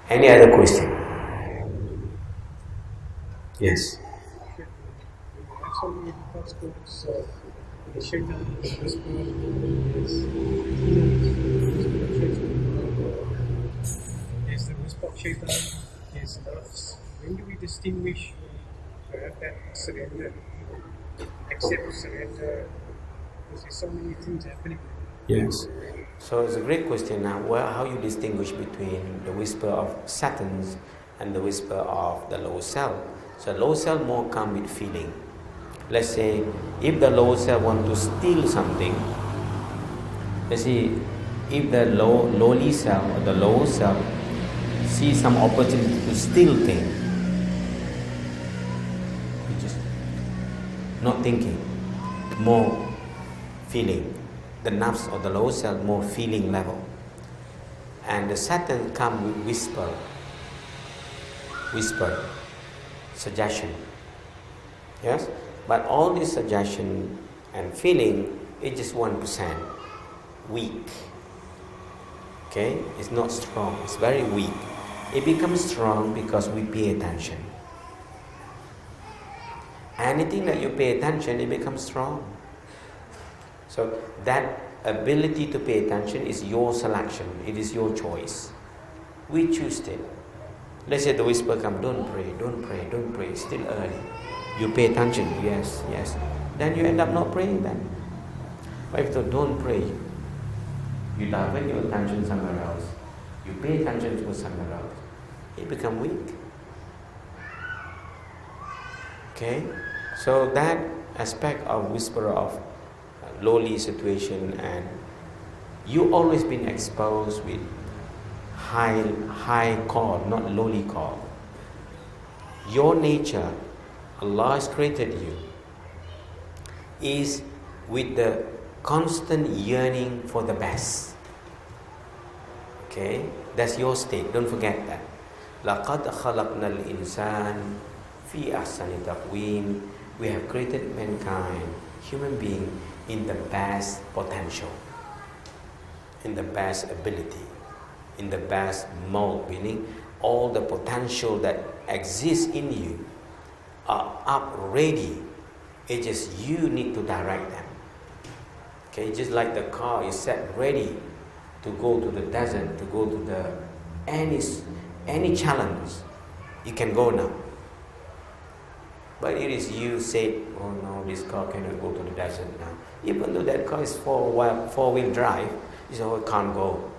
Any other question? Yes. Actually, it first goes the Shaitan whisper is the whisper of Shaitan is nafs. When do we distinguish to have that surrender, accept surrender? Because there's so many things happening. Yes. So it's a great question now. Well, how you distinguish between the whisper of Satans and the whisper of the lower self? So lower self more come with feeling. Let's say if the lower self want to steal something, let's see if the lowly self or the lower self see some opportunity to steal things, you just not thinking, more feeling. The nafs or the lower self more feeling level, and the Satan come with whisper, suggestion. Yes, but all this suggestion and feeling is just 1%, weak. Okay, it's not strong. It's very weak. It becomes strong because we pay attention. Anything that you pay attention, it becomes strong. So that ability to pay attention is your selection. It is your choice. We choose it. Let's say the whisper comes, don't pray, don't pray, don't pray. It's still early. You pay attention, yes, yes. Then you end up not praying then. But if you don't pray, you divert your attention somewhere else. You pay attention to somewhere else. It becomes weak. Okay? So that aspect of whisper of lowly situation, and you always been exposed with high call, not lowly call. Your nature, Allah has created you, is with the constant yearning for the best. Okay, that's your state. Don't forget that. لَقَدْ خَلَقْنَا الْإِنسَانِ فِي أَحْسَنِ تَقْوِيمٍ. We have created mankind, human being, in the best potential, in the best ability, in the best mold, meaning all the potential that exists in you are up ready. It's just you need to direct them. Okay, just like the car is set ready to go to the desert, to go to the any challenge, you can go now. But it is you say, oh no, this car cannot go to the desert now. Even though that car is four-wheel drive, you say, oh, it can't go.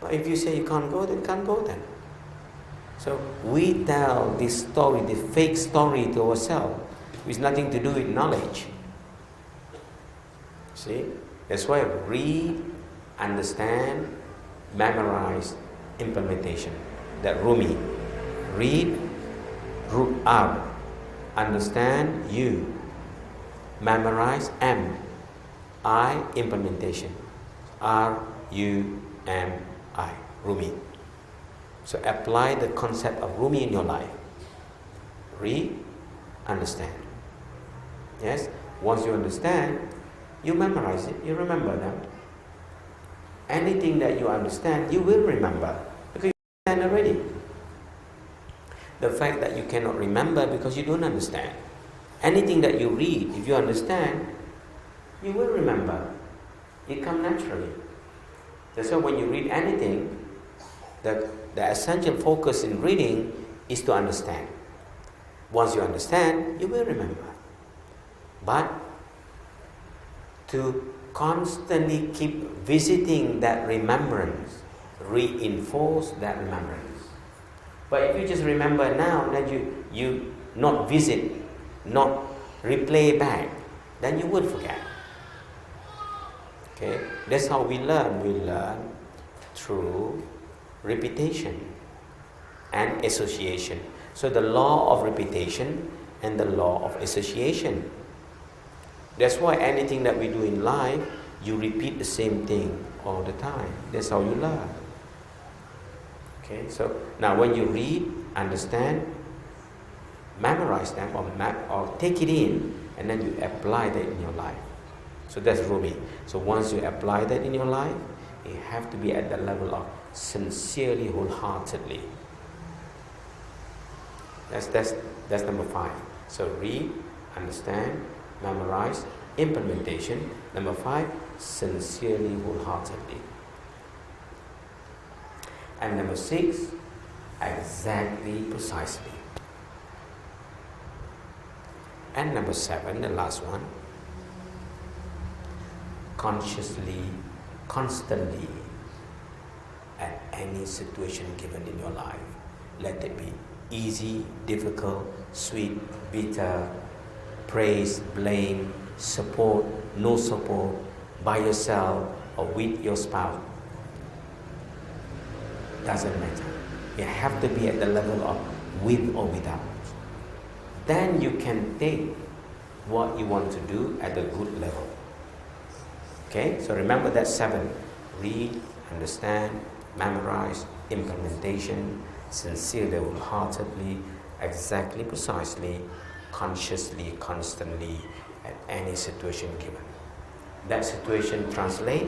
But if you say you can't go, then it can't go then. So we tell this story, the fake story to ourselves, with nothing to do with knowledge. See? That's why read, understand, memorize, implementation. That Rumi. Read, root out. Understand, you. Memorize, M. I, implementation. R-U-M-I. Rumi. So apply the concept of Rumi in your life. Read, understand. Yes? Once you understand, you memorize it, you remember them. Anything that you understand, you will remember because you understand already. The fact that you cannot remember because you don't understand. Anything that you read, if you understand, you will remember. It comes naturally. That's why when you read anything, the essential focus in reading is to understand. Once you understand, you will remember. But to constantly keep visiting that remembrance, reinforce that remembrance. But if you just remember now, then you not visit, not replay back, then you will forget. Okay, that's how we learn. We learn through repetition and association. So the law of repetition and the law of association. That's why anything that we do in life, you repeat the same thing all the time. That's how you learn. Okay, so now when you read, understand, memorize them or take it in, and then you apply that in your life. So that's Rumi. So once you apply that in your life, it have to be at the level of sincerely, wholeheartedly. That's number 5. So read, understand, memorize, implementation. Number 5, sincerely, wholeheartedly. And number 6, exactly, precisely. And number 7, the last one, consciously, constantly, at any situation given in your life. Let it be easy, difficult, sweet, bitter, praise, blame, support, no support, by yourself or with your spouse. Doesn't matter. You have to be at the level of with or without. Then you can take what you want to do at a good level. Okay? So remember that 7. Read, understand, memorize, implementation, sincerely, wholeheartedly, exactly, precisely, consciously, constantly, at any situation given. That situation translate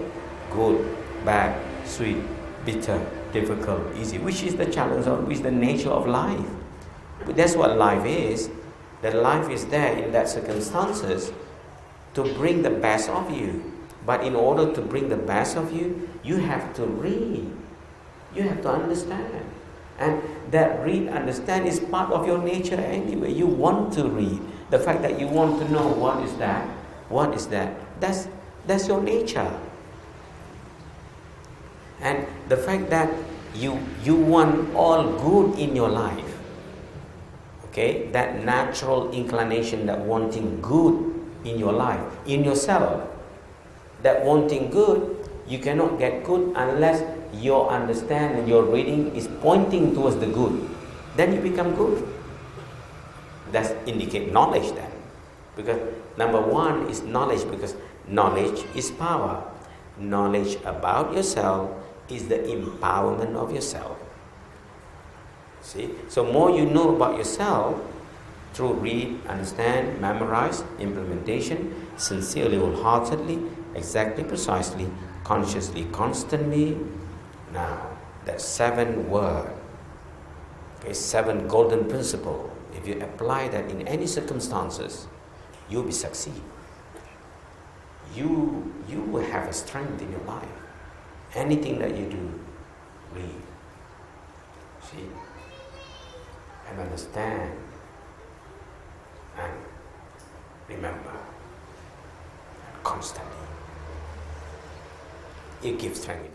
good, bad, sweet, bitter, difficult, easy, which is the challenge or which is the nature of life. But that's what life is. That life is there in that circumstances to bring the best of you. But in order to bring the best of you, you have to read. You have to understand. And that read, understand is part of your nature anyway. You want to read. The fact that you want to know what is that, that's your nature. And the fact that you want all good in your life. Okay, that natural inclination, that wanting good in your life, in yourself, that wanting good, you cannot get good unless your understanding, your reading is pointing towards the good. Then you become good. That's indicate knowledge then. Because number 1 is knowledge, because knowledge is power. Knowledge about yourself is the empowerment of yourself. See? So more you know about yourself through read, understand, memorize, implementation, sincerely, wholeheartedly, exactly, precisely, consciously, constantly. Now, that 7 word, okay, 7 golden principle, if you apply that in any circumstances, you'll be succeed. You will have a strength in your life. Anything that you do, read. See? And understand and remember and constantly. It gives strength.